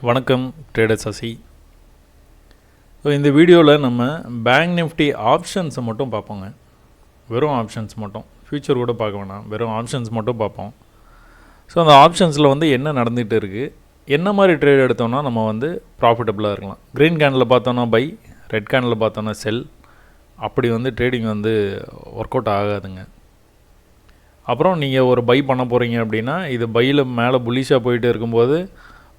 வணக்கம் trader Sasi. So இந்த வீடியோவில் நம்ம பேங்க் நிஃப்டி ஆப்ஷன்ஸை மட்டும் பார்ப்போங்க. வெறும் ஆப்ஷன்ஸ் மட்டும், ஃப்யூச்சர் கூட பார்க்க வேணாம், வெறும் ஆப்ஷன்ஸ் மட்டும் பார்ப்போம். ஸோ அந்த ஆப்ஷன்ஸில் என்ன நடந்துகிட்டு இருக்குது, என்ன மாதிரி ட்ரேட் எடுத்தோம்னா நம்ம ப்ராஃபிட்டபுளாக இருக்கலாம். க்ரீன் கேனில் பார்த்தோன்னா பை, ரெட் கேனில் பார்த்தோன்னா செல். அப்படி ட்ரேடிங் ஒர்க் அவுட் ஆகாதுங்க. அப்புறம் நீங்கள் ஒரு பை பண்ண போகிறீங்க அப்படின்னா, இது பையில் மேலே புல்லிஷாக போயிட்டு இருக்கும்போது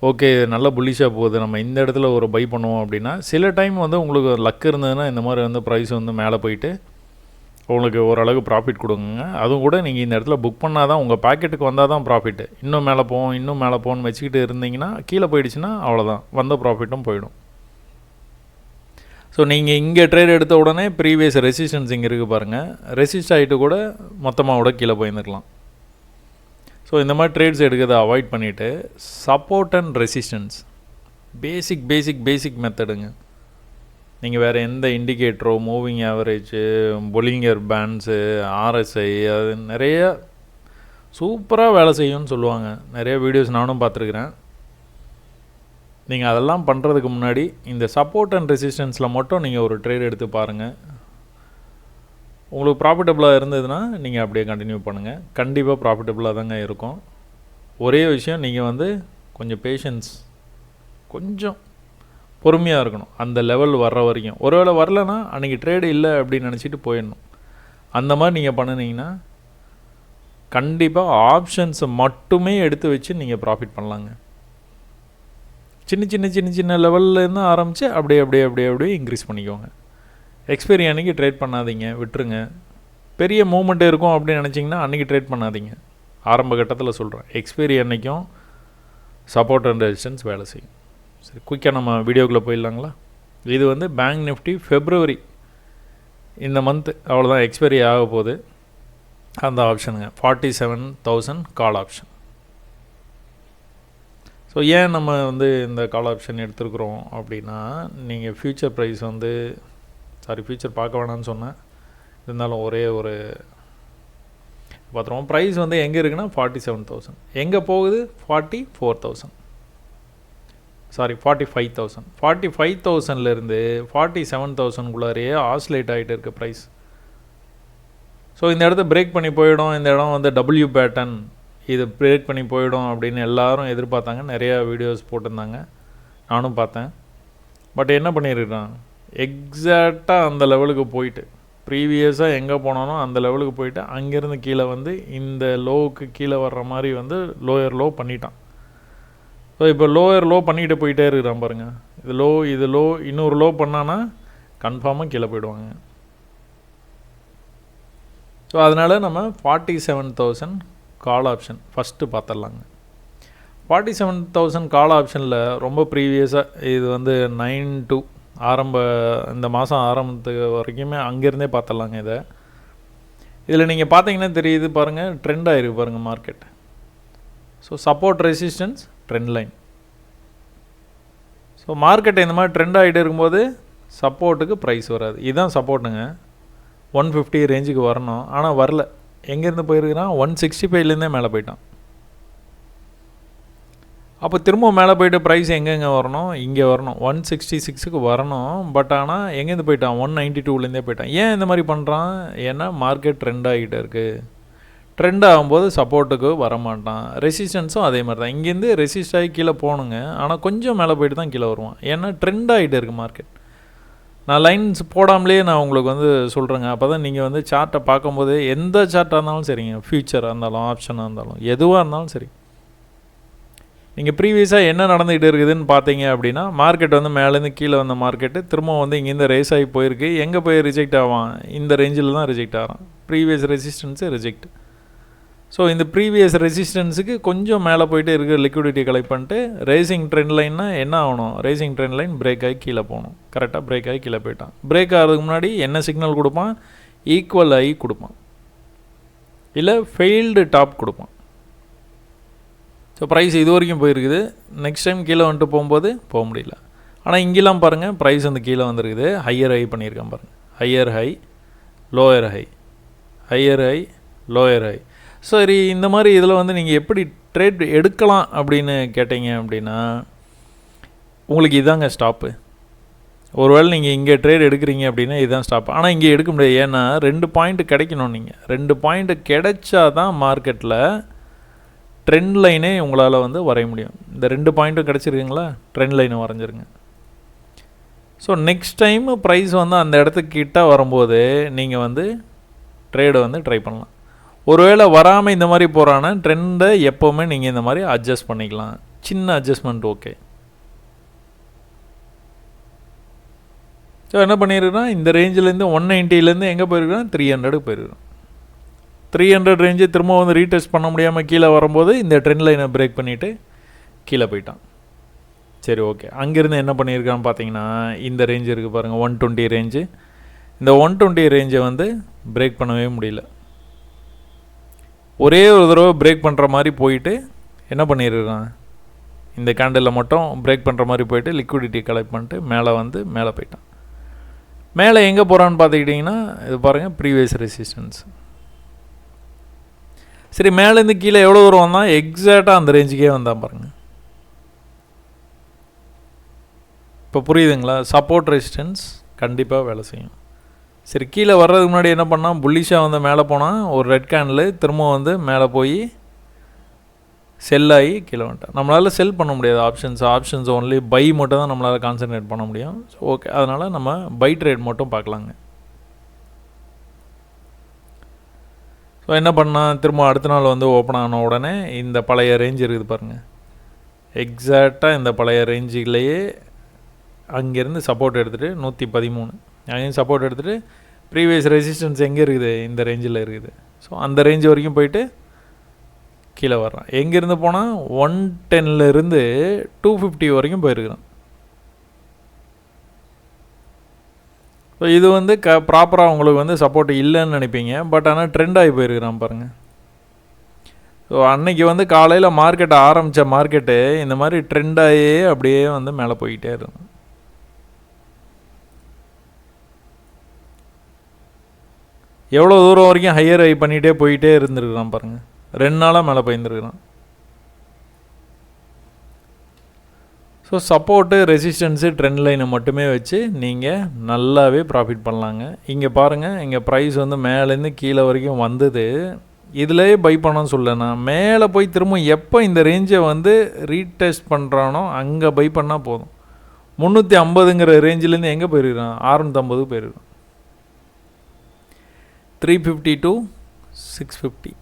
ஓகே நல்ல புல்லிஷாக போகுது, நம்ம இந்த இடத்துல ஒரு பை பண்ணுவோம் அப்படின்னா, சில டைம் உங்களுக்கு லக் இருந்ததுன்னா இந்த மாதிரி ப்ரைஸ் மேலே போயிட்டு உங்களுக்கு ஓரளவுக்கு ப்ராஃபிட் கொடுங்க. அதுவும் கூட நீங்கள் இந்த இடத்துல புக் பண்ணால் தான் உங்கள் பாக்கெட்டுக்கு வந்தால் தான் ப்ராஃபிட்டு. இன்னும் மேலே போவோம் இன்னும் மேலே போகணும்னு வச்சுக்கிட்டு இருந்தீங்கன்னா கீழே போயிடுச்சுன்னா அவ்வளோதான், வந்த ப்ராஃபிட்டும் போயிடும். ஸோ நீங்கள் இங்கே ட்ரேட் எடுத்த உடனே ப்ரீவியஸ் ரெசிஸ்டன்ஸ் இங்கே இருக்குது பாருங்கள், ரெசிஸ்ட் ஆகிட்டு கூட மொத்தமாக கூட கீழே போயிருந்துருக்கலாம். ஸோ இந்த மாதிரி ட்ரேட்ஸ் எடுக்கிறத அவாய்ட் பண்ணிவிட்டு சப்போர்ட் அண்ட் ரெசிஸ்டன்ஸ் பேசிக் மெத்தடுங்க. நீங்கள் வேறு எந்த இண்டிகேட்டரோ, moving average, Bollinger bands, RSI, அது நிறைய சூப்பராக வேலை செய்யும்னு சொல்லுவாங்க. நிறைய வீடியோஸ் நானும் பார்த்துருக்குறேன். நீங்கள் அதெல்லாம் பண்ணுறதுக்கு முன்னாடி இந்த சப்போர்ட் அண்ட் ரெசிஸ்டன்ஸில் மட்டும் நீங்கள் ஒரு ட்ரேட் எடுத்து பாருங்கள். உங்களுக்கு ப்ராஃபிட்டபுளாக இருந்ததுன்னா நீங்கள் அப்படியே கண்டினியூ பண்ணுங்கள். கண்டிப்பாக ப்ராஃபிட்டபுளாக தாங்க இருக்கும். ஒரே விஷயம், நீங்கள் கொஞ்சம் பேஷன்ஸ், கொஞ்சம் பொறுமையாக இருக்கணும் அந்த லெவல் வர்ற வரைக்கும். ஒருவேளை வரலன்னா அன்றைக்கி ட்ரேடு இல்லை அப்படின்னு நினச்சிட்டு போயிடணும். அந்த மாதிரி நீங்கள் பண்ணினீங்கன்னா கண்டிப்பாக ஆப்ஷன்ஸை மட்டுமே எடுத்து வச்சு நீங்கள் ப்ராஃபிட் பண்ணலாங்க. சின்ன லெவல்லேருந்து ஆரம்பித்து அப்படியே இன்க்ரீஸ் பண்ணிக்கோங்க. எக்ஸ்பைரி அன்றைக்கி ட்ரேட் பண்ணாதீங்க, விட்டுருங்க. பெரிய மூமெண்ட் இருக்கும் அப்படின்னு நினச்சிங்கன்னா அன்றைக்கி ட்ரேட் பண்ணாதீங்க. ஆரம்ப கட்டத்தில் சொல்கிறேன், எக்ஸ்பைரி அன்றைக்கும் சப்போர்ட் அண்ட் ரெசிஸ்டன்ஸ் வேலை செய்யும். சரி, குயிக்காக நம்ம வீடியோக்குள்ளே போயிடலாங்களா? இது பேங்க் நிஃப்டி ஃபெப்ரவரி இந்த மந்த்து அவ்வளோதான் எக்ஸ்பைரி ஆக போகுது. அந்த ஆப்ஷனுங்க 47,000 கால் ஆப்ஷன். ஸோ ஏன் நம்ம இந்த கால் ஆப்ஷன் எடுத்துருக்குறோம் அப்படின்னா, நீங்கள் ஃப்யூச்சர் ப்ரைஸ் ஃப்யூச்சர் பார்க்க வேணான்னு சொன்னேன், இருந்தாலும் ஒரே ஒரு பார்த்துருவோம். ப்ரைஸ் எங்கே இருக்குன்னா 47,000, எங்கே போகுது 44,000, 45,000. 45,000லேருந்து 47,000குள்ளாரையே ஆஸ்லேட் ஆகிட்டு இருக்க ப்ரைஸ். ஸோ இந்த இடத்த பிரேக் பண்ணி போயிடும், இந்த இடம் டபிள்யூ பேட்டர்ன், இது பிரேக் பண்ணி போயிடும் அப்படின்னு எல்லாரும் எதிர்பார்த்தாங்க. நிறையா வீடியோஸ் போட்டிருந்தாங்க, நானும் பார்த்தேன். பட் என்ன பண்ணியிருக்கான், எக்ஸாக்டாக அந்த லெவலுக்கு போயிட்டு, ப்ரீவியஸாக எங்கே போனாலும் அந்த லெவலுக்கு போயிட்டு அங்கேருந்து கீழே இந்த லோவுக்கு கீழே வர்ற மாதிரி லோயர் லோ பண்ணிட்டான். ஸோ இப்போ லோயர் லோ பண்ணிக்கிட்டு போயிட்டே இருக்கிறான் பாருங்கள். இது லோ இன்னொரு லோ பண்ணான்னா கன்ஃபார்மாக கீழே போயிடுவாங்க. ஸோ அதனால் நம்ம 47,000 கால் ஆப்ஷன் ஃபஸ்ட்டு பார்த்துடலாங்க. 47,000 கால் ஆப்ஷனில் ரொம்ப ப்ரீவியஸாக இது 9 to இந்த மாதம் ஆரம்பத்துக்கு வரைக்குமே அங்கேருந்தே பார்த்துடலாங்க. இதில் நீங்கள் பார்த்தீங்கன்னா தெரியுது பாருங்கள், ட்ரெண்ட் ஆகிருக்கு பாருங்கள் market. So support resistance trend line. So market இந்த மாதிரி ட்ரெண்ட் ஆகிட்டு இருக்கும்போது சப்போர்ட்டுக்கு ப்ரைஸ் வராது. இதுதான் சப்போர்ட்டுங்க, 150 ரேஞ்சுக்கு வரணும். ஆனால் வரல. எங்கேருந்து போயிருக்கிறான், 165லேருந்தே மேலே போயிட்டான். அப்போ திரும்ப மேலே போய்ட்டு ப்ரைஸ் எங்கெங்கே வரணும், இங்கே வரணும், 166க்கு வரணும். பட் ஆனால் எங்கேருந்து போயிட்டான், 192லேருந்தே போயிட்டான். ஏன் இந்த மாதிரி பண்ணுறான், ஏன்னா மார்க்கெட் ட்ரெண்ட் ஆகிட்டே இருக்குது. ட்ரெண்ட் ஆகும்போது சப்போர்ட்டுக்கு வரமாட்டான். ரெசிஸ்டன்ஸும் அதே மாதிரி தான், இங்கேருந்து ரெசிஸ்ட் ஆகி கீழே போகணுங்க. ஆனால் கொஞ்சம் மேலே போய்ட்டு தான் கீழே வருவான், ஏன்னா ட்ரெண்ட் ஆகிட்டே இருக்குது மார்க்கெட். நான் லைன்ஸ் போடாமலே நான் உங்களுக்கு சொல்கிறேங்க. அப்போ தான் நீங்கள் சார்ட்டை பார்க்கும்போது எந்த சார்ட்டாக இருந்தாலும் சரிங்க, ஃப்யூச்சராக இருந்தாலும் ஆப்ஷனாக இருந்தாலும் எதுவாக இருந்தாலும் சரி, நீங்கள் ப்ரீவியஸாக என்ன நடந்துகிட்டு இருக்குதுன்னு பார்த்தீங்க அப்படின்னா, மார்க்கெட் மேலேருந்து கீழே வந்த மார்க்கெட்டு திரும்ப இங்கேருந்து ரேஸ் ஆகி போயிருக்கு. எங்கே போய் ரிஜெக்ட் ஆவான், இந்த ரேஞ்சில் தான் ரிஜெக்ட் ஆகிறான். Previous resistance reject. ஸோ இந்த ப்ரீவியஸ் ரெசிஸ்டன்ஸுக்கு கொஞ்சம் மேலே போயிட்டு இருக்கிற லிக்விடிட்டி கலெக்ட் பண்ணிட்டு ரேசிங் ட்ரெண்ட் லைன்னா என்ன ஆகணும், ரேசிங் ட்ரெண்ட் லைன் பிரேக் ஆகி கீழே போகணும். கரெக்டாக பிரேக் ஆகி கீழே போயிட்டான். பிரேக் ஆகிறதுக்கு முன்னாடி என்ன சிக்னல் கொடுப்பான், ஈக்குவல் ஆகி கொடுப்பான், இல்லை ஃபெயில்டு டாப் கொடுப்பான். ஸோ ப்ரைஸ் இது வரைக்கும் போயிருக்குது. நெக்ஸ்ட் டைம் கீழே போகும்போது போக முடியல. ஆனால் இங்கெல்லாம் பாருங்கள், ப்ரைஸ் கீழே வந்துருக்குது. ஹையர் ஹை பண்ணியிருக்கேன் பாருங்கள், higher high, lower high, higher high, lower high. சரி, இந்த மாதிரி இதில் நீங்கள் எப்படி ட்ரேட் எடுக்கலாம் அப்படின்னு கேட்டிங்க அப்படின்னா, உங்களுக்கு இதாங்க ஸ்டாப்பு. ஒருவேளை நீங்கள் இங்கே ட்ரேட் எடுக்கிறீங்க அப்படின்னா இதுதான் ஸ்டாப். ஆனால் இங்கே எடுக்க முடியாது. ஏன்னா 2 பாயிண்ட் கிடைக்கணும். நீங்கள் 2 பாயிண்ட் கிடைச்சா தான் மார்க்கெட்டில் ட்ரெண்ட் லைனே உங்களால் வந்து வரைய முடியும். இந்த 2 பாயிண்ட்டும் கிடச்சிருக்குங்களா, ட்ரெண்ட் லைனை வரைஞ்சிருங்க. ஸோ நெக்ஸ்ட் டைம் ப்ரைஸ் வந்து அந்த இடத்துக்கு கிட்ட வரும்போது நீங்கள் வந்து ட்ரேடை வந்து ட்ரை பண்ணலாம். ஒருவேளை வராமல் இந்த மாதிரி போகிறான்னா ட்ரெண்டை எப்போவுமே நீங்கள் இந்த மாதிரி அட்ஜஸ்ட் பண்ணிக்கலாம். சின்ன அட்ஜஸ்ட்மெண்ட் ஓகே. ஸோ என்ன பண்ணியிருக்கோம், இந்த ரேஞ்சிலேருந்து 190லேருந்து எங்கே போயிருக்கோம், 300 போயிருக்கோம். 300 ரேஞ்சு திரும்ப வந்து ரீடெஸ்ட் பண்ண முடியாமல் கீழே வரும்போது இந்த ட்ரெண்ட் லைனை பிரேக் பண்ணிவிட்டு கீழே போயிட்டான். சரி ஓகே. அங்கேருந்து என்ன பண்ணியிருக்கான்னு பார்த்தீங்கன்னா இந்த ரேஞ்சு இருக்குது பாருங்கள், 120 ரேஞ்சு. இந்த 120 ரேஞ்சை வந்து பிரேக் பண்ணவே முடியல. ஒரே ஒரு தடவை பிரேக் பண்ணுற மாதிரி போயிட்டு என்ன பண்ணியிருக்கான், இந்த கேண்டலில் மட்டும் பிரேக் பண்ணுற மாதிரி போயிட்டு லிக்விடிட்டி கலெக்ட் பண்ணிட்டு மேலே போயிட்டான். மேலே எங்கே போகிறான்னு பார்த்துக்கிட்டிங்கன்னா இது பாருங்கள், ப்ரீவியஸ் ரெசிஸ்டன்ஸ். சரி, மேலேருந்து கீழே எவ்வளோ தூரம் வந்தால் எக்ஸாக்டாக அந்த ரேஞ்சுக்கே வந்தான் பாருங்கள். இப்போ புரியுதுங்களா, சப்போர்ட் ரெசிஸ்டன்ஸ் கண்டிப்பாக வேலை செய்யும். சரி, கீழே வர்றதுக்கு முன்னாடி என்ன பண்ணால், புல்லிஷாக வந்து மேலே போனால் ஒரு ரெட் கேண்டில் திரும்ப வந்து மேலே போய் செல் ஆகி கீழே வந்துட்டேன். நம்மளால் செல் பண்ண முடியாது. ஆப்ஷன்ஸ் ஓன்லி பை மட்டும் தான் நம்மளால் கான்சன்ட்ரேட் பண்ண முடியும். ஸோ ஓகே, அதனால் நம்ம பை ட்ரேட் மட்டும் பார்க்கலாங்க. ஸோ என்ன பண்ணால், திரும்ப அடுத்த நாள் வந்து ஓப்பன் ஆன உடனே இந்த பழைய ரேஞ்ச் இருக்குது பாருங்கள், எக்ஸாக்டாக இந்த பழைய ரேஞ்சுலேயே அங்கேருந்து சப்போர்ட் எடுத்துகிட்டு 113 அங்கேயும் சப்போர்ட் எடுத்துகிட்டு ப்ரீவியஸ் ரெசிஸ்டன்ஸ் எங்கே இருக்குது, இந்த ரேஞ்சில் இருக்குது. ஸோ அந்த ரேஞ்ச் வரைக்கும் போயிட்டு கீழே வர்றான். எங்கேருந்து போனால் 110லேருந்து 250 வரைக்கும் போயிருக்கிறான். ஸோ இது வந்து ப்ராப்பராக உங்களுக்கு வந்து சப்போர்ட் இல்லைன்னு நினைப்பீங்க. பட் ஆனால் ட்ரெண்ட் ஆகி போயிருக்கிறான் பாருங்கள். ஸோ அன்னைக்கு வந்து காலையில் மார்க்கெட் ஆரம்பித்த மார்க்கெட்டு இந்த மாதிரி ட்ரெண்டாகவே அப்படியே வந்து மேலே போய்கிட்டே இருக்கும். எவ்வளோ தூரம் வரைக்கும் ஹையர் ஹை பண்ணிகிட்டே போயிட்டே இருந்துருக்குறான் பாருங்கள். 2 நாளாக மேலே போயிருந்துருக்குறான். ஸோ சப்போர்ட்டு, ரெசிஸ்டன்ஸு, ட்ரெண்ட் லைனை மட்டுமே வச்சு நீங்கள் நல்லாவே ப்ராஃபிட் பண்ணலாங்க. இங்கே பாருங்கள், இங்கே ப்ரைஸ் வந்து மேலேருந்து கீழே வரைக்கும் வந்தது. இதிலே பை பண்ணணும்னு சொல்லலைண்ணா, மேலே போய் திரும்ப எப்போ இந்த ரேஞ்சை வந்து ரீடெஸ்ட் பண்ணுறானோ அங்கே பை பண்ணால் போதும். 350ங்கிற ரேஞ்சிலேருந்து எங்கே போயிருக்கிறான், 650 போயிருக்கான். 350 to 650.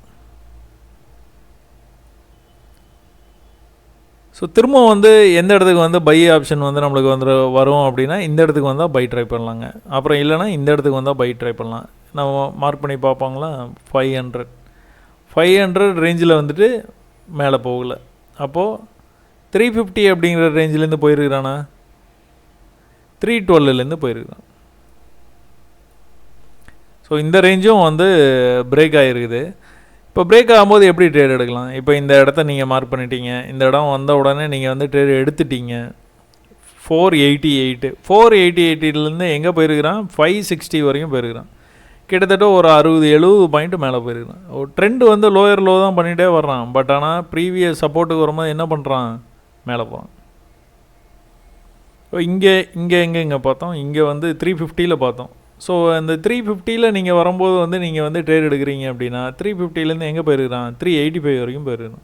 ஸோ திரும்ப வந்து எந்த இடத்துக்கு வந்து பை ஆப்ஷன் வந்து நம்மளுக்கு வந்து வரும் அப்படின்னா இந்த இடத்துக்கு வந்தால் பை ட்ரை பண்ணலாங்க. அப்புறம் இல்லைனா இந்த இடத்துக்கு வந்தால் பை ட்ரை பண்ணலாம். நம்ம மார்க் பண்ணி பார்ப்பாங்களா, 500 ரேஞ்சில் வந்துட்டு மேலே போகலை. அப்போது 350 அப்படிங்கிற ரேஞ்சிலேருந்து போயிருக்கிறானா, 312லேருந்து போயிருக்கிறான். ஸோ இந்த ரேஞ்சும் வந்து பிரேக் ஆகிருக்குது. இப்போ பிரேக் ஆகும்போது எப்படி ட்ரேட் எடுக்கலாம், இப்போ இந்த இடத்த நீங்கள் மார்க் பண்ணிட்டீங்க, இந்த இடம் வந்த உடனே நீங்கள் வந்து ட்ரேட் எடுத்துட்டீங்க. 488லேருந்து எங்கே போயிருக்கிறான், 560 வரைக்கும் போயிருக்கிறான். கிட்டத்தட்ட ஒரு 60-70 பாயிண்ட் மேலே போயிருக்கிறான். ஒரு ட்ரெண்டு வந்து லோயர் லோ தான் பண்ணிகிட்டே வர்றான். பட் ஆனால் ப்ரீவியஸ் சப்போர்ட்டுக்கு வரும்போது என்ன பண்ணுறான், மேலே போகிறான். இங்கே பார்த்தோம், இங்கே வந்து 350ல் பார்த்தோம். ஸோ அந்த 350ல் நீங்கள் வரும்போது வந்து நீங்கள் வந்து ட்ரேட் எடுக்கிறீங்க அப்படின்னா 350லேருந்து எங்கே போயிருக்கிறான், 385 வரைக்கும் போயிருக்கணும்.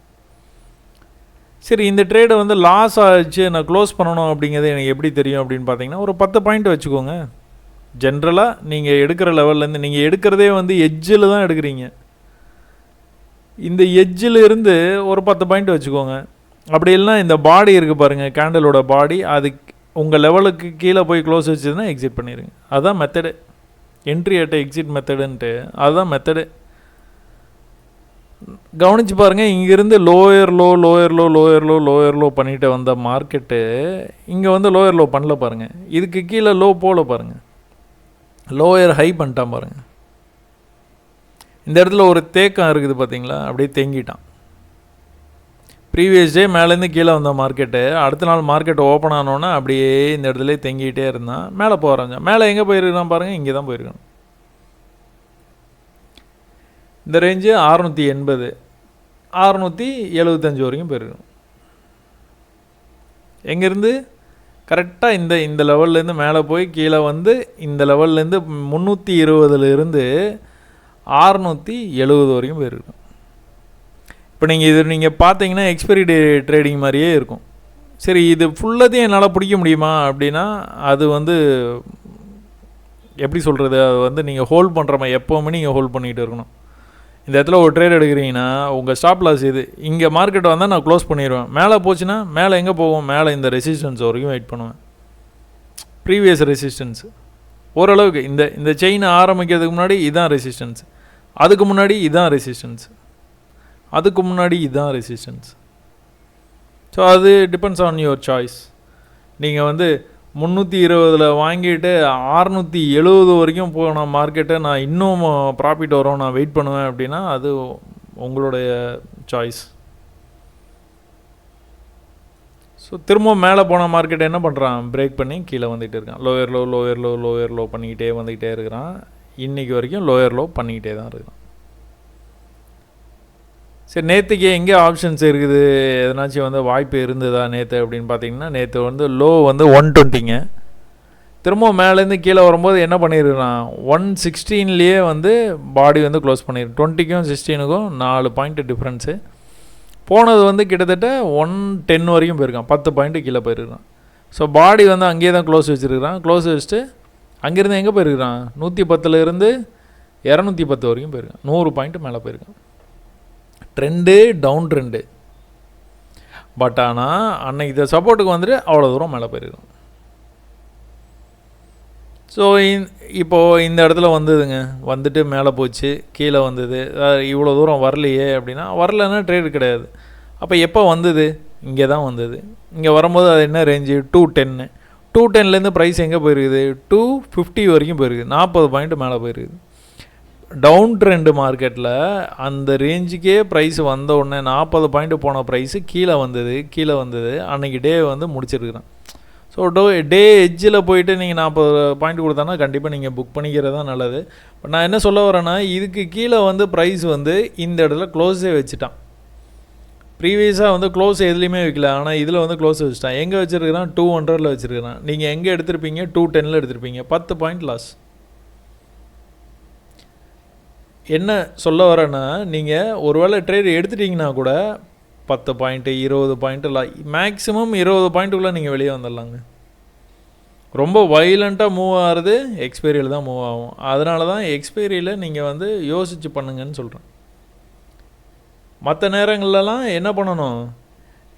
சரி, இந்த ட்ரேடை வந்து லாஸ் ஆச்சு, நான் க்ளோஸ் பண்ணணும் அப்படிங்கிறது எனக்கு எப்படி தெரியும் அப்படின்னு பார்த்தீங்கன்னா, ஒரு 10 பாயிண்ட் வச்சுக்கோங்க. ஜென்ரலாக நீங்கள் எடுக்கிற லெவல்லேருந்து, நீங்கள் எடுக்கிறதே வந்து எட்ஜில் தான் எடுக்கிறீங்க. இந்த எட்ஜில் இருந்து ஒரு 10 பாயிண்ட் வச்சுக்கோங்க. அப்படி இல்லைனா இந்த பாடி இருக்குது பாருங்கள், கேண்டலோட பாடி, அது உங்கள் லெவலுக்கு கீழே போய் க்ளோஸ் வச்சதுன்னா எக்ஸிட் பண்ணிடுங்க. அதுதான் மெத்தடு, என்ட்ரி அட் எக்ஸிட் மெத்தடுன்ட்டு. அதுதான் மெத்தடு. கவனித்து பாருங்கள், இங்கேருந்து லோயர் லோ பண்ணிட்டு வந்த மார்க்கெட்டு இங்கே வந்து லோயர் லோ பண்ணல பாருங்கள். இதுக்கு கீழே லோ போல பாருங்கள், லோயர் ஹை பண்ணிட்டான் பாருங்கள். இந்த இடத்துல ஒரு தேக்கம் இருக்குது பார்த்தீங்களா, அப்படியே தேங்கிட்டான். ப்ரீவியஸ் டே மேலேருந்து கீழே வந்த மார்க்கெட்டு அடுத்த நாள் மார்க்கெட் ஓப்பன் ஆனோன்னா அப்படியே இந்த இடத்துல தேங்கிக்கிட்டே இருந்தான். மேலே போகிறாங்க. மேலே எங்கே போயிருக்கான் பாருங்கள், இங்கே தான் போயிருக்கான். இந்த ரேஞ்சு 680 675 வரைக்கும் போயிருக்கணும். எங்கேருந்து கரெக்டாக இந்த லெவல்லேருந்து மேலே போய் கீழே வந்து இந்த லெவல்லேருந்து 320 670 வரைக்கும் போயிருக்கும். இப்போ நீங்கள் பார்த்தீங்கன்னா எக்ஸ்பைரி டே ட்ரேடிங் மாதிரியே இருக்கும். சரி, இது ஃபுல்லத்தையும் என்னால் பிடிக்க முடியுமா அப்படின்னா அது வந்து எப்படி சொல்கிறது, அது வந்து நீங்கள் ஹோல்ட் பண்ணுற மாதிரி எப்போவுமே நீங்கள் ஹோல்ட் பண்ணிகிட்டு இருக்கணும். இந்த இடத்துல ஒரு ட்ரேட் எடுக்கிறீங்கன்னா உங்கள் ஸ்டாப் லாஸ் இது. இங்கே மார்க்கெட் வந்தால் நான் க்ளோஸ் பண்ணிடுவேன். மேலே போச்சுன்னா மேலே எங்கே போவோம், மேலே இந்த ரெசிஸ்டன்ஸ் வரைக்கும் வெயிட் பண்ணுவேன். ப்ரீவியஸ் ரெசிஸ்டன்ஸ் ஓரளவுக்கு இந்த செயின் ஆரம்பிக்கிறதுக்கு முன்னாடி இதுதான் ரெசிஸ்டன்ஸ், அதுக்கு முன்னாடி இதுதான் ரெசிஸ்டன்ஸ், அதுக்கு முன்னாடி இதுதான் ரெசிஸ்டன்ஸ். ஸோ அது டிபெண்ட்ஸ் ஆன் யுவர் சாய்ஸ். நீங்கள் வந்து 320 வாங்கிட்டு 670 வரைக்கும் போன மார்க்கெட்டை நான் இன்னும் ப்ராஃபிட் வரும் நான் வெயிட் பண்ணுவேன் அப்படின்னா அது உங்களுடைய சாய்ஸ். ஸோ திரும்ப மேலே போன மார்க்கெட் என்ன பண்ணுறான், பிரேக் பண்ணி கீழே வந்துகிட்டே இருக்கான். லோயர் லோ பண்ணிக்கிட்டே வந்துக்கிட்டே இருக்கிறான். இன்றைக்கி வரைக்கும் லோயர் லோ பண்ணிக்கிட்டே தான் இருக்கான். சரி, நேற்றுக்கு எங்கே ஆப்ஷன்ஸ் இருக்குது, எதனாச்சும் வந்து வாய்ப்பு இருந்ததா நேற்று அப்படின்னு பார்த்தீங்கன்னா, நேற்று வந்து லோ வந்து 120ங்க. திரும்ப மேலேருந்து கீழே வரும்போது என்ன பண்ணியிருக்கான், 116லேயே வந்து பாடி வந்து க்ளோஸ் பண்ணியிருக்கு. 20க்கும் 16க்கும் 4 பாயிண்ட் டிஃப்ரென்ஸு. போனது வந்து கிட்டத்தட்ட 110 வரைக்கும் போயிருக்கான், 10 பாயிண்ட்டு கீழே போயிருக்கான். ஸோ பாடி வந்து அங்கேயே தான் க்ளோஸ் வச்சுருக்கிறான். க்ளோஸ் வச்சுட்டு அங்கேருந்து எங்கே போயிருக்கிறான், 110லேருந்து 210 வரைக்கும் போயிருக்கான். 100 பாயிண்ட்டு மேலே போயிருக்கான். Trend down trend. பட் ஆனால் அன்னைக்கு இதை சப்போர்ட்டுக்கு வந்துட்டு அவ்வளோ தூரம் மேலே போயிருக்கோம். ஸோ இப்போது இந்த இடத்துல வந்ததுங்க, வந்துட்டு மேலே போச்சு, கீழே வந்தது. இவ்வளோ தூரம் வரலையே அப்படின்னா, வரலன்னா ட்ரேடு கிடையாது. அப்போ எப்போ வந்தது, இங்கே தான் வந்தது. இங்கே வரும்போது அது என்ன ரேஞ்சு, 210. 210லேருந்து ப்ரைஸ் எங்கே போயிருக்குது, 250 வரைக்கும் போயிருக்குது. 40 பாயிண்ட் மேலே போயிருக்குது. டவுன் ட்ரெண்டு மார்க்கெட்டில் அந்த ரேஞ்சுக்கே ப்ரைஸ் வந்த உடனே 40 பாயிண்ட் போன ப்ரைஸு கீழே வந்தது. அன்றைக்கி டே வந்து முடிச்சிருக்கிறேன். ஸோ டே எட்ஜில் போயிட்டு நீங்கள் 40 பாயிண்ட் கொடுத்தானா கண்டிப்பாக நீங்கள் புக் பண்ணிக்கிறது தான் நல்லது. பட் நான் என்ன சொல்ல வரேன்னா, இதுக்கு கீழே வந்து ப்ரைஸ் வந்து இந்த இடத்துல க்ளோஸே வச்சுட்டான். ப்ரீவியஸாக வந்து க்ளோஸ் எதுலேயுமே வைக்கல, ஆனால் இதில் வந்து க்ளோஸ் வச்சுட்டான். எங்கே வச்சுருக்கிறான், 200 வச்சுருக்கிறான். நீங்கள் எங்கே எடுத்திருப்பீங்க, 210 எடுத்திருப்பீங்க. 10 பாயிண்ட் லாஸ். என்ன சொல்ல வரேன்னா, நீங்கள் ஒரு வேளை ட்ரேட் எடுத்துட்டிங்கன்னா கூட 10 பாயிண்ட்டு 20 பாயிண்ட்டு மேக்ஸிமம் 20 பாயிண்ட்டுக்குள்ளே நீங்கள் வெளியே வந்துடலாங்க. ரொம்ப வைலண்ட்டாக மூவ் ஆகிறது எக்ஸ்பைரியில் தான் மூவ் ஆகும். அதனால தான் எக்ஸ்பைரியில் நீங்கள் வந்து யோசித்து பண்ணுங்கன்னு சொல்கிறேன். மற்ற நேரங்கள்லாம் என்ன பண்ணணும்,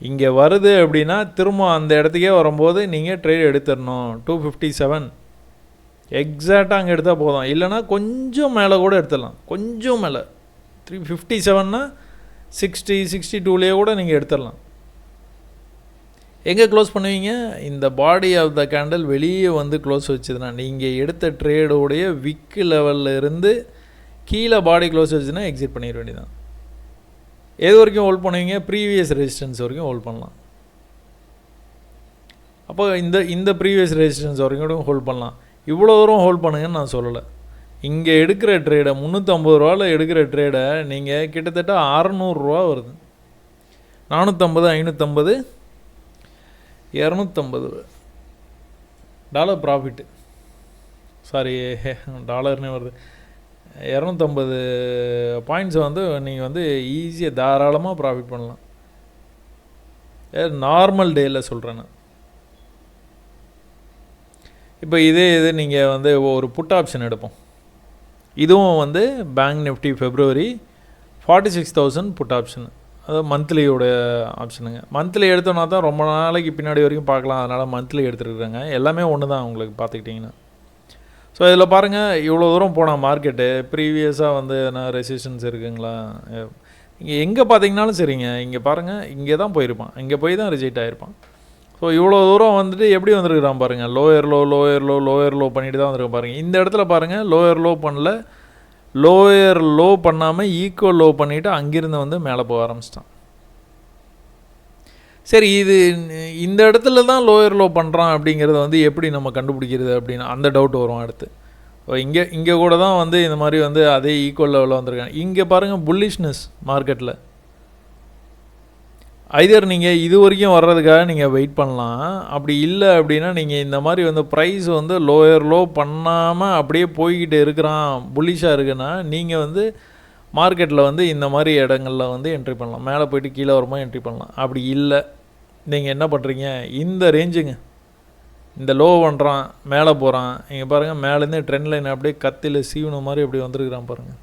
இங்கே வருது அப்படின்னா திரும்ப அந்த இடத்துக்கே வரும்போது நீங்கள் ட்ரேட் எடுத்துடணும். 257 எக்ஸாக்டாக அங்கே எடுத்தால் போதும். இல்லைனா கொஞ்சம் மேலே கூட எடுத்துடலாம், கொஞ்சம் மேலே 357னா 62லேயே கூட நீங்கள் எடுத்துடலாம். எங்கே க்ளோஸ் பண்ணுவீங்க, இந்த பாடி ஆஃப் த கேண்டில் வெளியே வந்து க்ளோஸ் வச்சுதுன்னா, நீங்கள் எடுத்த ட்ரேடோடைய விக்கு லெவலில் இருந்து கீழே பாடி க்ளோஸ் வச்சுன்னா எக்ஸிட் பண்ணிட வேண்டியதான். எது வரைக்கும் ஹோல்ட் பண்ணுவீங்க, ப்ரீவியஸ் ரெசிஸ்டன்ஸ் வரைக்கும் ஹோல்ட் பண்ணலாம். அப்போ இந்த ப்ரீவியஸ் ரெசிஸ்டன்ஸ் வரைக்கும் கூட ஹோல்ட் பண்ணலாம். இவ்வளோ தூரம் ஹோல்ட் பண்ணுங்கன்னு நான் சொல்லலை. இங்கே எடுக்கிற ட்ரேடை 350 எடுக்கிற ட்ரேடை நீங்கள் கிட்டத்தட்ட 600 வருது. 450 550 250 டாலர் ப்ராஃபிட்டு. சாரி, டாலர்னே வருது. 250 பாயிண்ட்ஸ் வந்து நீங்கள் வந்து ஈஸியாக தாராளமாக ப்ராஃபிட் பண்ணலாம். நார்மல் டேயில் சொல்கிறேன் நான். இப்போ இது நீங்கள் வந்து ஒரு புட் ஆப்ஷன் எடுப்போம். இதுவும் வந்து bank Nifty February 46,000 put option. அது மந்த்லியோட ஆப்ஷனுங்க. மந்த்லி எடுத்தோன்னா தான் ரொம்ப நாளைக்கு பின்னாடி வரைக்கும் பார்க்கலாம். அதனால் மந்த்லி எடுத்துருக்குறாங்க. எல்லாமே ஒன்று தான் உங்களுக்கு பார்த்துக்கிட்டிங்கன்னா. ஸோ இதில் பாருங்கள், இவ்வளோ தூரம் போனால் மார்க்கெட்டு ப்ரீவியஸாக வந்து என்ன ரெசிஸ்டன்ஸ் இருக்குங்களா, இங்கே எங்கே பார்த்தீங்கன்னாலும் சரிங்க. இங்கே பாருங்கள், இங்கே தான் போயிருப்பான், இங்கே போய் தான் ரிஜெக்ட் ஆகிருப்பான். ஸோ இவ்வளோ தூரம் வந்துட்டு எப்படி வந்துருக்குறான் பாருங்கள். லோயர் லோ பண்ணிட்டு தான் வந்துருக்கான் பாருங்கள். இந்த இடத்துல பாருங்கள், லோயர் லோ பண்ணல, லோயர் லோ பண்ணாமல் ஈக்குவல் லோ பண்ணிவிட்டு அங்கிருந்து வந்து மேலே போக ஆரம்பிச்சிட்டான். சரி, இது இந்த இடத்துல தான் லோயர் லோ பண்ணுறான் அப்படிங்கிறத வந்து எப்படி நம்ம கண்டுபிடிக்கிறது அப்படின்னு அந்த டவுட் வரும் அடுத்து. இங்கே கூட தான் வந்து இந்த மாதிரி வந்து அதே ஈக்குவல் லெவலில் வந்திருக்காங்க. இங்கே பாருங்கள், புல்லிஷ்னஸ் மார்க்கெட்டில் ஐதர் நீங்கள் இது வரைக்கும் வர்றதுக்காக நீங்கள் வெயிட் பண்ணலாம். அப்படி இல்லை அப்படின்னா நீங்கள் இந்த மாதிரி வந்து ப்ரைஸ் வந்து லோயர் லோ பண்ணாமல் அப்படியே போய்கிட்டு இருக்கிறான் புல்லிஷாக இருக்குன்னா நீங்கள் வந்து மார்க்கெட்டில் வந்து இந்த மாதிரி இடங்களில் வந்து என்ட்ரி பண்ணலாம். மேலே போய்ட்டு கீழே வரும்போது என்ட்ரி பண்ணலாம். அப்படி இல்லை நீங்கள் என்ன பண்ணுறீங்க, இந்த ரேஞ்சுங்க, இந்த லோ பண்ணுறான் மேலே போகிறான், இங்கே பாருங்கள் மேலேருந்து ட்ரெண்ட் லைன் அப்படியே கத்தியில் சீவன மாதிரி அப்படி வந்துருக்குறான் பாருங்கள்.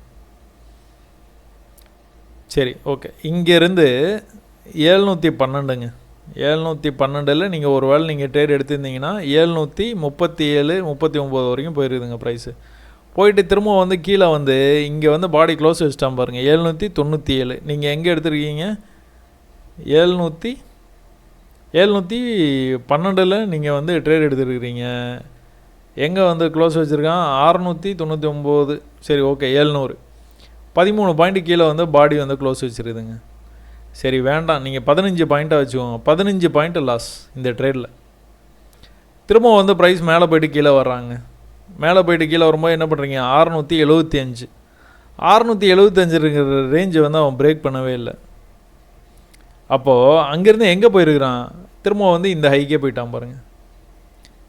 சரி ஓகே, இங்கேருந்து 712ங்க, 712 நீங்கள் ஒரு வேளை நீங்கள் ட்ரேட் எடுத்திருந்தீங்கன்னா 737 39 வரைக்கும் போயிருக்குதுங்க ப்ரைஸு. போயிட்டு திரும்ப வந்து கீழே வந்து இங்கே வந்து பாடி க்ளோஸ் வச்சுட்டான் பாருங்கள் 797. நீங்கள் எங்கே எடுத்துருக்கீங்க, 712 நீங்கள் வந்து ட்ரேட் எடுத்துருக்கிறீங்க. எங்கே வந்து க்ளோஸ் வச்சுருக்கான் 699. சரி ஓகே 700, 13 பாயிண்ட்டு கீழே வந்து பாடி வந்து க்ளோஸ் வச்சுருக்குதுங்க. சரி வேண்டாம், நீங்கள் 15 பாயிண்ட்டாக வச்சுக்கோங்க. 15 பாயிண்ட்டு லாஸ் இந்த ட்ரேடில். திரும்ப வந்து ப்ரைஸ் மேலே போய்ட்டு கீழே வர்றாங்க. மேலே போய்ட்டு கீழே வரும்போது என்ன பண்ணுறீங்க, 675. 675 இருக்கிற ரேஞ்சு வந்து அவன் பிரேக் பண்ணவே இல்லை. அப்போது அங்கேருந்து எங்கே போயிருக்கிறான், திரும்ப வந்து இந்த ஹைக்கே போயிட்டான் பாருங்கள்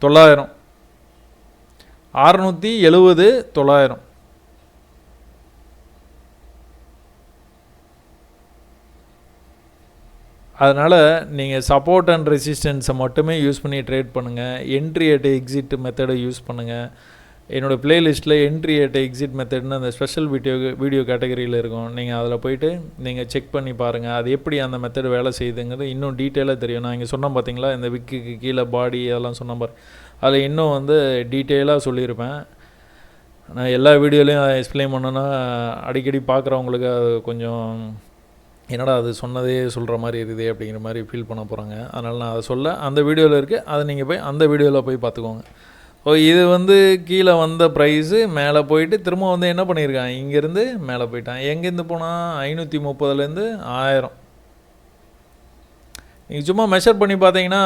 900. 670 900. அதனால் நீங்கள் சப்போர்ட் அண்ட் ரெசிஸ்டன்ஸை மட்டுமே யூஸ் பண்ணி ட்ரேட் பண்ணுங்கள். என்ட்ரி அட் எக்ஸிட் மெத்தடை யூஸ் பண்ணுங்கள். என்னோடய ப்ளேலிஸ்ட்டில் என்ட்ரி அட் எக்ஸிட் மெத்தட்னு அந்த ஸ்பெஷல் வீடியோ கேட்டகரியில் இருக்கும். நீங்கள் அதில் போய்ட்டு நீங்கள் செக் பண்ணி பாருங்கள், அது எப்படி அந்த மெத்தட் வேலை செய்யுதுங்கிறது இன்னும் டீட்டெயிலாக தெரியும். நான் இங்கே சொன்னேன் பார்த்தீங்களா, இந்த விக்குக்கு கீழே பாடி அதெல்லாம் சொன்ன பாரு, அதில் இன்னும் வந்து டீட்டெயிலாக சொல்லியிருப்பேன். நான் எல்லா வீடியோலையும் எக்ஸ்பிளைன் பண்ணேன்னா அடிக்கடி பார்க்குறவங்களுக்கு அது கொஞ்சம் என்னடா அது சொன்னதே சொல்கிற மாதிரி இருக்குது அப்படிங்கிற மாதிரி ஃபீல் பண்ண போகிறாங்க. அதனால் நான் அதை சொல்ல, அந்த வீடியோவில் இருக்குது, அதை நீங்கள் போய் அந்த வீடியோவில் போய் பார்த்துக்கோங்க. இது வந்து கீழே வந்த ப்ரைஸு மேலே போயிட்டு திரும்ப வந்து என்ன பண்ணியிருக்கான், இங்கேருந்து மேலே போயிட்டான். எங்கேருந்து போனால் 530லேருந்து 1000. நீங்கள் சும்மா மெஷர் பண்ணி பார்த்தீங்கன்னா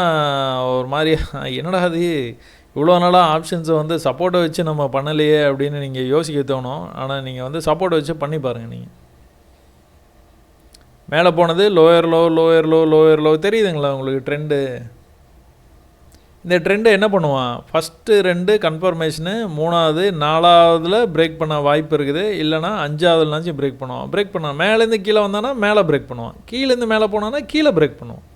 ஒரு மாதிரி என்னடா அது இவ்வளோ நாளாக ஆப்ஷன்ஸை வந்து சப்போர்ட்டை வச்சு நம்ம பண்ணலையே அப்படின்னு நீங்கள் யோசிக்க தோணும். ஆனால் நீங்கள் வந்து சப்போர்ட்டை வச்சு பண்ணி பாருங்கள். நீங்கள் மேலே போனது lower low lower low lower low தெரியுதுங்களா உங்களுக்கு ட்ரெண்டு. இந்த ட்ரெண்டு என்ன பண்ணுவான், ஃபஸ்ட்டு 2 கன்ஃபர்மேஷனு, 3வது 4வதுல பிரேக் பண்ண வாய்ப்பு இருக்குது, இல்லைனா 5வதுலனாச்சும் பிரேக் பண்ணுவான். பிரேக் பண்ணுவான், மேலேருந்து கீழே வந்தானா மேலே பிரேக் பண்ணுவான், கீழேருந்து மேலே போனான்னா கீழே பிரேக் பண்ணுவான்.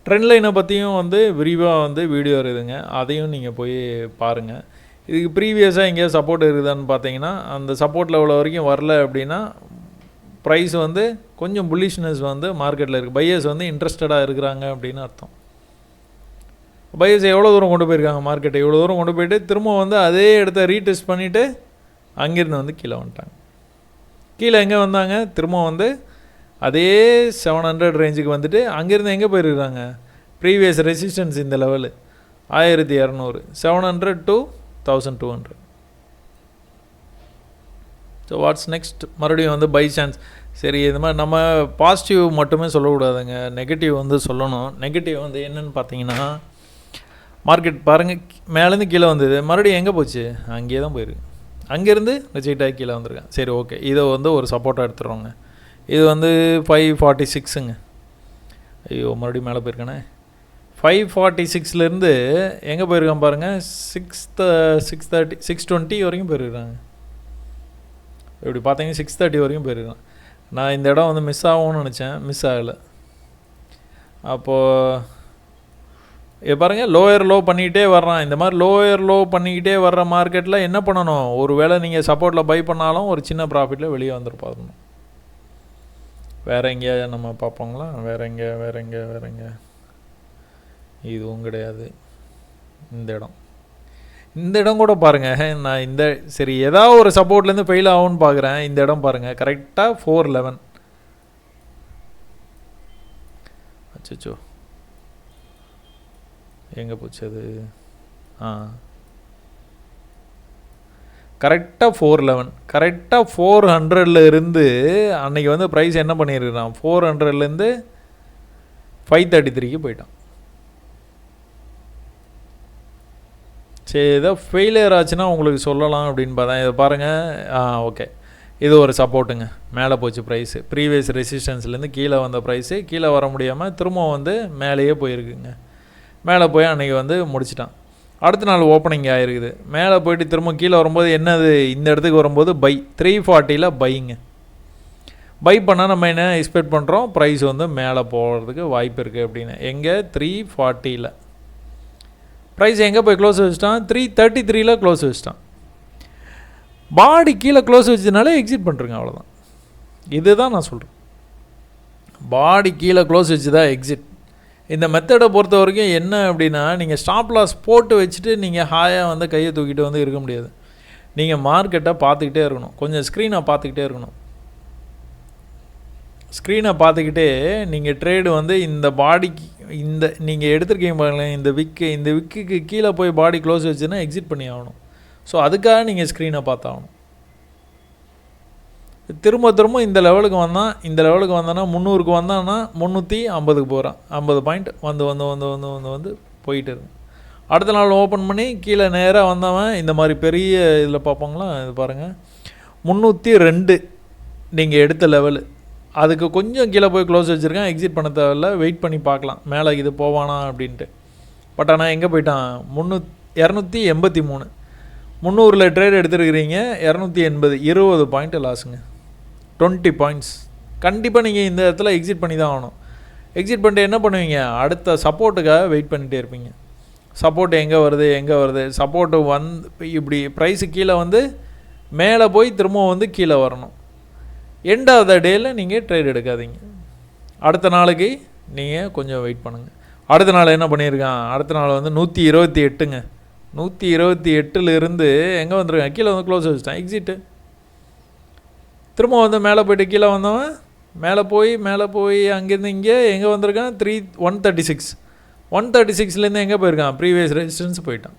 ட்ரெண்ட் லைனை பற்றியும் வந்து விரிவாக வந்து வீடியோ இருக்குதுங்க, அதையும் நீங்கள் போய் பாருங்கள். இதுக்கு ப்ரீவியஸாக எங்கேயாவது சப்போர்ட் இருக்குதான்னு பார்த்தீங்கன்னா அந்த சப்போர்ட் லெவல் வரைக்கும் வரல அப்படின்னா ப்ரைஸ் வந்து கொஞ்சம் புல்லிஷ்னஸ் வந்து மார்க்கெட்டில் இருக்குது. பையர்ஸ் வந்து இன்ட்ரெஸ்டடாக இருக்கிறாங்க அப்படின்னு அர்த்தம். பையர்ஸ் எவ்வளோ தூரம் கொண்டு போயிருக்காங்க மார்க்கெட்டை, எவ்வளோ தூரம் கொண்டு போயிட்டு திரும்ப வந்து அதே இடத்த ரீடெஸ்ட் பண்ணிவிட்டு அங்கேருந்து வந்து கீழே வந்துட்டாங்க. கீழே எங்கே வந்தாங்க, திரும்ப வந்து அதே 700 ரேஞ்சுக்கு வந்துட்டு அங்கேருந்து எங்கே போயிருக்காங்க, ப்ரீவியஸ் ரெசிஸ்டன்ஸ் இந்த level 1200, 700 to 1200. So what's next, மறுபடியும் வந்து பை சான்ஸ். சரி, இது மாதிரி நம்ம பாசிட்டிவ் மட்டுமே சொல்லக்கூடாதுங்க, நெகட்டிவ் வந்து சொல்லணும். நெகட்டிவ் வந்து என்னென்னு பார்த்தீங்கன்னா, மார்க்கெட் பாருங்கள் மேலேருந்து கீழே வந்தது, மறுபடியும் எங்கே போச்சு, அங்கேயே தான் போயிருக்கு. அங்கேருந்து ரிஜெக்ட் ஆகி கீழே வந்துருக்கேன். சரி ஓகே, இதை வந்து ஒரு சப்போர்ட்டாக எடுத்துடுறோங்க. இது வந்து 546ங்க. ஐயோ மறுபடியும் மேலே போயிருக்கேனே. 546லேருந்து எங்கே போயிருக்கான் பாருங்கள், 630 620 வரைக்கும் போயிருக்காங்க. இப்படி பார்த்தீங்கன்னா 630 வரைக்கும் போயிருக்கான். நான் இந்த இடம் வந்து மிஸ் ஆகும்னு நினச்சேன், மிஸ் ஆகலை. அப்போது பாருங்கள் லோயர் லோ பண்ணிக்கிட்டே வர்றான். இந்த மாதிரி லோயர் லோ பண்ணிக்கிட்டே வர்ற மார்க்கெட்டில் என்ன பண்ணணும், ஒரு வேளை நீங்கள் சப்போர்ட்டில் பை பண்ணாலும் ஒரு சின்ன ப்ராஃபிட்டில் வெளியே வந்துருப்பாருணும். வேறு எங்கேயா நம்ம பார்ப்போங்களா, வேறு எங்கே இதுவும் கிடையாது. இந்த இடம் கூட பாருங்கள், நான் சரி ஏதாவது ஒரு சப்போர்ட்லேருந்து ஃபெயில் ஆகும்னு பார்க்குறேன். இந்த இடம் பாருங்கள் கரெக்டாக 411. அச்சோ எங்கே போச்சு அது, கரெக்டாக 411, கரெக்டாக 400ல் இருந்து அன்றைக்கி வந்து ப்ரைஸ் என்ன பண்ணியிருக்கிறான், 400லேருந்து 533க்கு போயிட்டான். சரி ஏதோ ஃபெயிலியர் ஆச்சுன்னா உங்களுக்கு சொல்லலாம் அப்படின்னு பார்த்தேன். இதை பாருங்கள், ஓகே இது ஒரு சப்போர்ட்டுங்க. மேலே போச்சு ப்ரைஸு, ப்ரீவியஸ் ரெசிஸ்டன்ஸ்லேருந்து கீழே வந்த ப்ரைஸு கீழே வர முடியாமல் திரும்ப வந்து மேலேயே போயிருக்குங்க. மேலே போய் அன்றைக்கி வந்து முடிச்சிட்டான். அடுத்த நாள் ஓப்பனிங் ஆகிருக்குது. மேலே போய்ட்டு திரும்ப கீழே வரும்போது என்னது, இந்த இடத்துக்கு வரும்போது பை 340 பைங்க. பை பண்ணால் நம்ம என்ன எக்ஸ்பெக்ட் பண்ணுறோம், ப்ரைஸ் வந்து மேலே போகிறதுக்கு வாய்ப்பு இருக்குது அப்படின்னு. எங்கே 340 ப்ரைஸ் எங்கே போய் க்ளோஸ் வச்சுட்டான், 333 க்ளோஸ் வச்சுட்டான். பாடி கீழே க்ளோஸ் வச்சதுனால எக்ஸிட் பண்ணுறேங்க, அவ்வளோதான். இதுதான் நான் சொல்கிறேன், பாடி கீழே க்ளோஸ் வச்சு தான் எக்ஸிட். இந்த மெத்தடை பொறுத்த வரைக்கும் என்ன அப்படின்னா, நீங்கள் ஸ்டாப் லாஸ் போட்டு வச்சுட்டு நீங்கள் ஹாயாக வந்து கையை தூக்கிட்டு வந்து இருக்க முடியாது. நீங்கள் மார்க்கெட்டை பார்த்துக்கிட்டே இருக்கணும், கொஞ்சம் ஸ்க்ரீனை பார்த்துக்கிட்டே இருக்கணும். ஸ்க்ரீனை பார்த்துக்கிட்டே நீங்கள் ட்ரேடு வந்து இந்த பாடிக்கு இந்த நீங்கள் எடுத்துருக்கீங்க பாருங்களேன், இந்த விக்குக்கு கீழே போய் பாடி க்ளோஸ் வச்சுன்னா எக்ஸிட் பண்ணி ஆகணும். ஸோ அதுக்காக நீங்கள் ஸ்க்ரீனை பார்த்தாகணும். திரும்ப இந்த லெவலுக்கு வந்தான்னா 300க்கு வந்தான்னா 350க்கு போகிறான். 50 பாயிண்ட் வந்து போயிட்டு இருக்கு. அடுத்த நாள் ஓப்பன் பண்ணி கீழே நேராக வந்தவன் இந்த மாதிரி பெரிய இதில் பார்ப்பாங்களா, இது பாருங்கள் 302 நீங்கள் எடுத்த லெவலு. அதுக்கு கொஞ்சம் கீழே போய் க்ளோஸ் வச்சுருக்கேன், எக்ஸிட் பண்ண தேவையில்ல, வெயிட் பண்ணி பார்க்கலாம் மேலே இது போவானா அப்படின்ட்டு. பட் ஆனால் எங்கே போயிட்டான், 283 300 ட்ரேட் எடுத்துருக்கிறீங்க, 280 20 பாயிண்ட் லாஸுங்க, 20 பாயிண்ட்ஸ். கண்டிப்பாக நீங்கள் இந்த இடத்துல எக்ஸிட் பண்ணி தான் ஆகணும். எக்ஸிட் பண்ணிட்டு என்ன பண்ணுவீங்க, அடுத்த சப்போர்ட்டுக்காக வெயிட் பண்ணிகிட்டே இருப்பீங்க. சப்போர்ட் எங்கே வருது, சப்போர்ட்டு இப்படி ப்ரைஸு கீழே வந்து மேலே போய் திரும்ப வந்து கீழே வரணும். எண்ட் ஆஃப் த டேயில் நீங்கள் ட்ரேட் எடுக்காதீங்க. அடுத்த நாளைக்கு நீங்கள் கொஞ்சம் வெயிட் பண்ணுங்கள். அடுத்த நாள் என்ன பண்ணியிருக்கான், அடுத்த நாள் வந்து 128ங்க. 128 எங்கே வந்துருக்கான், கீழே வந்து க்ளோஸ் வச்சுட்டான், எக்ஸிட்டு. திரும்ப வந்து மேலே போய்ட்டு கீழே வந்தவன் மேலே போய் அங்கேருந்து இங்கே எங்கே வந்திருக்கான், 136 எங்கே போயிருக்கான், ப்ரீவியஸ் ரெசிஸ்டன்ஸ் போயிட்டான்.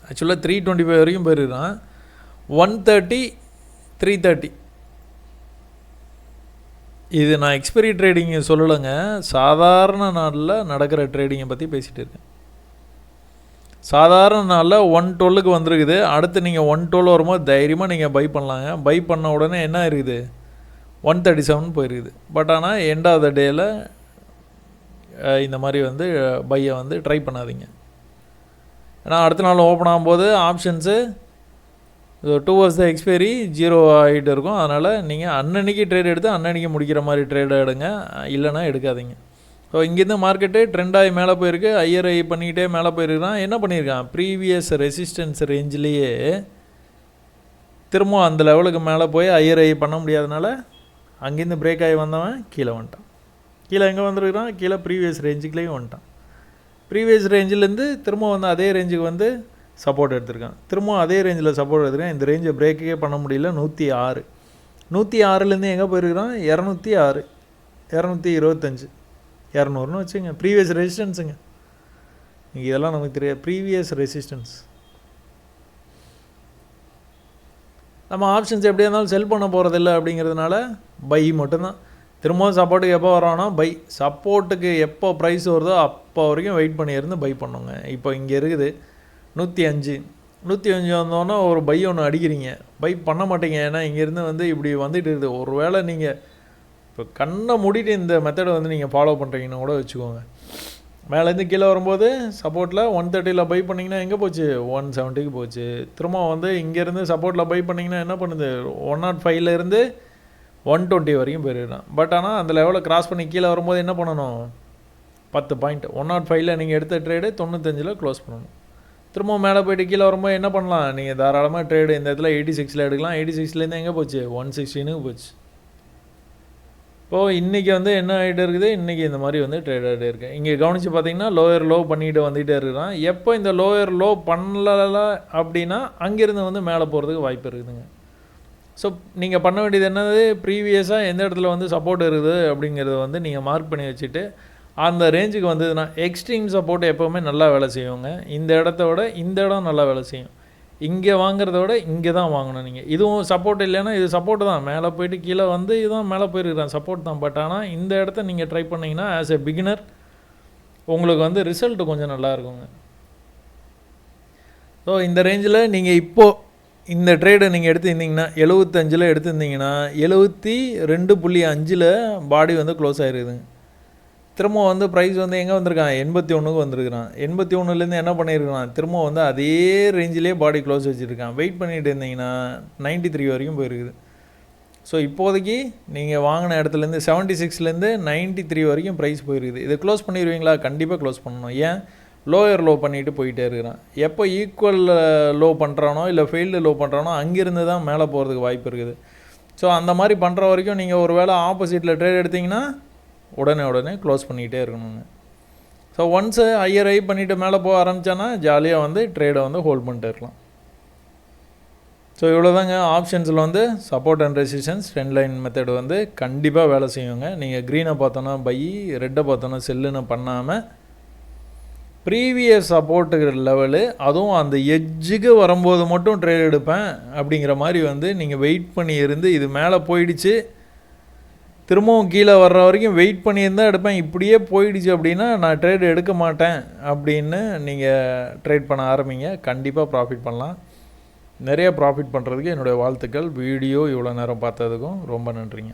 ஆக்சுவலாக 325 வரைக்கும் போயிருக்கான். 130 330. இது நான் எக்ஸ்பெரி ட்ரேடிங் சொல்லலைங்க, சாதாரண நாளில் நடக்கிற ட்ரேடிங்கை பற்றி பேசிகிட்டு இருக்கேன். சாதாரண நாளில் 112க்கு வந்துருக்குது. அடுத்து நீங்கள் 112 வரும்போது தைரியமாக நீங்கள் பை பண்ணலாங்க. பை பண்ண உடனே என்ன இருக்குது, 137 போயிருக்குது. பட் ஆனால் எண்ட் ஆஃப் த டேயில் இந்த மாதிரி வந்து பையை வந்து ட்ரை பண்ணாதீங்க. ஏன்னா அடுத்த நாள் ஓப்பன் ஆகும்போது ஆப்ஷன்ஸு 2 hours த எக்ஸ்பைரி 0 ஆகிட்டு இருக்கும். அதனால் நீங்கள் அன்னன்னைக்கு ட்ரேட் எடுத்து அன்னன்னைக்கு முடிக்கிற மாதிரி ட்ரேட் எடுங்க, இல்லைனா எடுக்காதீங்க. ஸோ இங்கேருந்து மார்க்கெட்டு ட்ரெண்ட் ஆகி மேலே போயிருக்கு, ஹையர் ஐ பண்ணிக்கிட்டே மேலே போயிருக்கான். என்ன பண்ணியிருக்கான், ப்ரீவியஸ் ரெசிஸ்டன்ஸ் ரேஞ்சிலேயே திரும்ப அந்த லெவலுக்கு மேலே போய் ஹையர் ஐ பண்ண முடியாதனால அங்கேருந்து பிரேக் ஆகி வந்தவன் கீழே வந்துட்டான். கீழே எங்கே வந்துருக்கிறான், கீழே ப்ரீவியஸ் ரேஞ்சுக்குள்ளேயும் வந்துட்டான். ப்ரீவியஸ் ரேஞ்சிலேருந்து திரும்ப வந்து அதே ரேஞ்சுக்கு வந்து சப்போர்ட் எடுத்திருக்கான். திரும்ப அதே ரேஞ்சில் சப்போர்ட் எடுத்திருக்கான். இந்த ரேஞ்சை பிரேக்கே பண்ண முடியல. 106 106லேருந்து எங்கே போயிருக்கிறான், 206 225 200ன்னு வச்சுங்க. ப்ரீவியஸ் ரெசிஸ்டன்ஸுங்க, இங்கே இதெல்லாம் நமக்கு தெரியாது. ப்ரீவியஸ் ரெசிஸ்டன்ஸ் நம்ம ஆப்ஷன்ஸ் எப்படியா இருந்தாலும் செல் பண்ண போகிறதில்ல அப்படிங்கிறதுனால பை மட்டும்தான். திரும்பவும் சப்போர்ட்டுக்கு எப்போ வரோன்னா பை, சப்போர்ட்டுக்கு எப்போ ப்ரைஸ் வருதோ அப்போ வரைக்கும் வெயிட் பண்ணியிருந்து பை பண்ணுங்க. இப்போ இங்கே இருக்குது 105 வந்தோன்னா ஒரு பை ஒன்று அடிக்கிறீங்க, பை பண்ண மாட்டீங்க. ஏன்னா இங்கேருந்து வந்து இப்படி வந்துட்டு இருக்குது. ஒரு வேளை நீங்கள் இப்போ கண்ணை மூடிட்டு இந்த மெத்தடை வந்து நீங்கள் ஃபாலோ பண்ணுறீங்கன்னு கூட வச்சுக்கோங்க. மேலேருந்து கீழே வரும்போது சப்போர்ட்டில் 130 பை பண்ணிங்கன்னா எங்கே போச்சு, 170க்கு போச்சு. திரும்ப வந்து இங்கேருந்து சப்போர்ட்டில் பை பண்ணிங்கன்னா என்ன பண்ணுது, 105லேருந்து 120 வரைக்கும் போயிடுறான். பட் ஆனால் அந்த லெவலில் கிராஸ் பண்ணி கீழே வரும்போது என்ன பண்ணணும், 10 பாயிண்ட் 105ல் நீங்கள் எடுத்த ட்ரேடு 95ல் க்ளோஸ் பண்ணணும். திரும்ப மேலே போய்ட்டு கீழே வரும்போது என்ன பண்ணலாம், நீங்கள் தாராளமாக ட்ரேடு இந்த இடத்துல 86ல் எடுக்கலாம். 86லேருந்து எங்கே போச்சு, 116க்கு போச்சு. இப்போது இன்றைக்கி வந்து என்ன ஆகிட்டு இருக்குது, இன்றைக்கி இந்த மாதிரி வந்து ட்ரேட் ஆகிட்டே இருக்குது. இங்கே கவனித்து பார்த்தீங்கன்னா லோயர் லோ பண்ணிட்டு வந்துகிட்டே இருக்கிறான். எப்போ இந்த லோயர் லோ பண்ணல அப்படின்னா அங்கேருந்து வந்து மேலே போகிறதுக்கு வாய்ப்பு இருக்குதுங்க. ஸோ நீங்கள் பண்ண வேண்டியது என்னது, ப்ரீவியஸாக எந்த இடத்துல வந்து சப்போர்ட் இருக்குது அப்படிங்கிறத வந்து நீங்கள் மார்க் பண்ணி வச்சுட்டு அந்த ரேஞ்சுக்கு வந்ததுன்னா, எக்ஸ்ட்ரீம் சப்போர்ட் எப்போவுமே நல்லா வேலை செய்வோங்க. இந்த இடத்த விட இந்த இடம் நல்லா வேலை செய்யும். இங்கே வாங்குறத விட இங்கே தான் வாங்கணும் நீங்கள். இதுவும் சப்போர்ட் இல்லைன்னா இது சப்போர்ட் தான், மேலே போய்ட்டு கீழே வந்து இதுதான் மேலே போயிருக்கிறான் சப்போர்ட் தான். பட் ஆனால் இந்த இடத்த நீங்கள் ட்ரை பண்ணிங்கன்னா ஆஸ் எ பிகினர் உங்களுக்கு வந்து ரிசல்ட்டு கொஞ்சம் நல்லா இருக்குங்க. ஸோ இந்த ரேஞ்சில் நீங்கள் இப்போது இந்த ட்ரேடை நீங்கள் எடுத்துருந்தீங்கன்னா 75 எடுத்திருந்தீங்கன்னா 72.5 பாடி வந்து க்ளோஸ் ஆகிருக்குதுங்க. திரும்ப வந்து ப்ரைஸ் வந்து எங்கே வந்திருக்கான், 81க்கு வந்திருக்கிறான். 81லேருந்து என்ன பண்ணியிருக்கான், திரும்ப வந்து அதே ரேஞ்சிலே பாடி க்ளோஸ் வச்சுருக்கான். வெயிட் பண்ணிட்டு இருந்தீங்கன்னா 93 வரைக்கும் போயிருக்குது. ஸோ இப்போதைக்கு நீங்கள் வாங்கின இடத்துலேருந்து 76லேருந்து 93 வரைக்கும் ப்ரைஸ் போயிருக்குது. இதை க்ளோஸ் பண்ணிடுவீங்களா? கண்டிப்பாக க்ளோஸ் பண்ணணும். ஏன், லோயர் லோ பண்ணிவிட்டு போயிட்டே இருக்கிறான். எப்போ ஈக்குவல் லோ பண்ணுறானோ இல்லை ஃபெயில்டு லோ பண்ணுறானோ அங்கேருந்து தான் மேலே போகிறதுக்கு வாய்ப்பு இருக்குது. ஸோ அந்த மாதிரி பண்ணுற வரைக்கும் நீங்கள் ஒரு வேளை ஆப்போசிட்டில் ட்ரேட் எடுத்திங்கன்னா உடனே க்ளோஸ் பண்ணிக்கிட்டே இருக்கணுங்க. ஸோ ஒன்ஸு ஹையர் ஹை பண்ணிவிட்டு மேலே போக ஆரம்பித்தானா ஜாலியாக வந்து ட்ரேடை வந்து ஹோல்ட் பண்ணிட்டு இருக்கலாம். ஸோ இவ்வளோதாங்க ஆப்ஷன்ஸில் வந்து support and resistance trend line method வந்து கண்டிப்பாக வேலை செய்யுங்க. நீங்கள் க்ரீனை பார்த்தோன்னா பை, ரெட்டை பார்த்தோன்னா செல்லுன்னு பண்ணாமல் ப்ரீவியஸ் சப்போர்ட்டு லெவலு, அதுவும் அந்த எட்ஜுக்கு வரும்போது மட்டும் ட்ரேட் எடுப்பேன் அப்படிங்கிற மாதிரி வந்து நீங்கள் வெயிட் பண்ணி இருந்து இது மேலே போயிடுச்சு திரும்பவும் கீழே வர்ற வரைக்கும் வெயிட் பண்ணியிருந்தால் எடுப்பேன், இப்படியே போயிடுச்சு அப்படின்னா நான் ட்ரேட் எடுக்க மாட்டேன் அப்படின்னு நீங்கள் ட்ரேட் பண்ண ஆரம்பிங்க. கண்டிப்பாக ப்ராஃபிட் பண்ணலாம். நிறைய ப்ராஃபிட் பண்ணுறதுக்கு என்னுடைய வாழ்த்துக்கள். வீடியோ இவ்வளோ நேரம் பார்த்ததுக்கும் ரொம்ப நன்றிங்க.